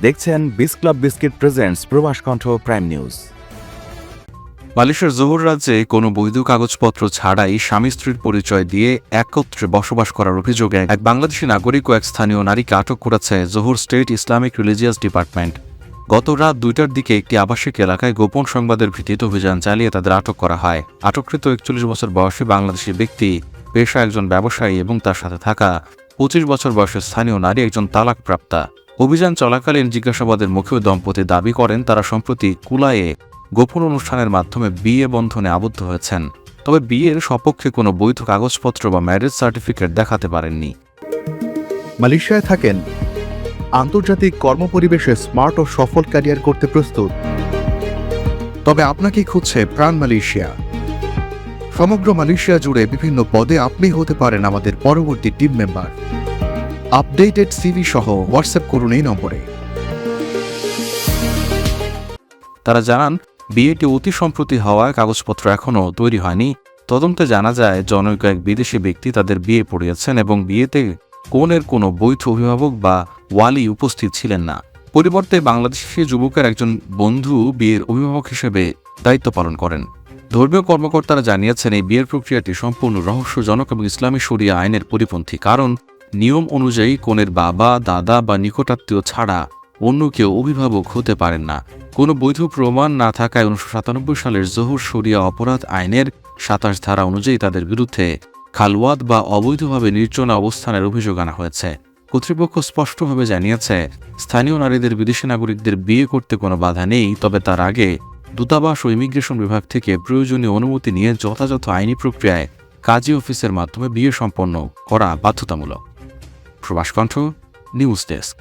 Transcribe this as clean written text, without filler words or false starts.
দেখছেন বিস club biscuit presents প্রবাস কণ্ঠ প্রাইম নিউজ। মালয়েশিয়ার জোহর রাজ্যে কোনো বৈধ কাগজপত্র ছাড়াই স্বামী স্ত্রীর পরিচয় দিয়ে একত্রে বসবাস করার অভিযোগে এক বাংলাদেশি নাগরিক ও এক স্থানীয় নারীকে আটক করেছে জোহর স্টেট ইসলামিক রিলিজিয়াস ডিপার্টমেন্ট। গত রাত 2টার দিকে একটি আবাসিক এলাকায় গোপন সংবাদের ভিত্তিতে অভিযান চালিয়ে তাদের আটক করা হয়। আটককৃত 41 বছর বয়সী বাংলাদেশি ব্যক্তি পেশা একজন ব্যবসায়ী এবং তার সাথে থাকা 25 বছর বয়সের স্থানীয় নারী একজন তালাকপ্রাপ্তা। অভিযান চলাকালীন জিজ্ঞাসাবাদের মুখেও দম্পতি দাবি করেন তারা সম্প্রতি কুলায়ে গোপন অনুষ্ঠানের মাধ্যমে বিয়ে বন্ধনে আবদ্ধ হয়েছেন, তবে বিয়ের সপক্ষে কোনো বৈধ কাগজপত্র বা ম্যারেজ সার্টিফিকেট দেখাতে পারেননি। মালয়েশিয়ায় থাকেন, আন্তর্জাতিক কর্মপরিবেশে স্মার্ট ও সফল ক্যারিয়ার করতে প্রস্তুত, তবে আপনাকেই খুঁজছে প্রাণ মালয়েশিয়া। সমগ্র মালয়েশিয়া জুড়ে বিভিন্ন পদে আপনি হতে পারেন আমাদের পরবর্তী টিম মেম্বার। আপডেটেড সিভি সহ হোয়াটসঅ্যাপ করুন এই নম্বরে। তারা জানান, বিয়েটি অতি সম্প্রতি হওয়ায় কাগজপত্র এখনও তৈরি হয়নি। তদন্তে জানা যায় জনৈক এক বিদেশি ব্যক্তি তাদের বিয়ে পড়িয়েছেন এবং বিয়েতে কনের কোনো বৈধ অভিভাবক বা ওয়ালি উপস্থিত ছিলেন না। পরিবর্তে বাংলাদেশি যুবকের একজন বন্ধু বিয়ের অভিভাবক হিসেবে দায়িত্ব পালন করেন। ধর্মীয় কর্মকর্তারা জানিয়েছেন এই বিয়ের প্রক্রিয়াটি সম্পূর্ণ রহস্যজনক এবং ইসলামী শরিয়া আইনের পরিপন্থী, কারণ নিয়ম অনুযায়ী কনের বাবা, দাদা বা নিকটাত্মীয় ছাড়া অন্য কেউ অভিভাবক হতে পারেন না। কোনো বৈধ প্রমাণ না থাকায় 1997 সালের জোহর শরিয়া অপরাধ আইনের 27 ধারা অনুযায়ী তাদের বিরুদ্ধে খালওয়াত বা অবৈধভাবে নির্জনা অবস্থানের অভিযোগ আনা হয়েছে। কর্তৃপক্ষ স্পষ্টভাবে জানিয়েছে, স্থানীয় নারীদের বিদেশি নাগরিকদের বিয়ে করতে কোনো বাধা নেই, তবে তার আগে দূতাবাস ও ইমিগ্রেশন বিভাগ থেকে প্রয়োজনীয় অনুমতি নিয়ে যথাযথ আইনি প্রক্রিয়ায় কাজী অফিসের মাধ্যমে বিয়ে সম্পন্ন করা বাধ্যতামূলক। প্রবাস কণ্ঠ নিউজ ডেস্ক।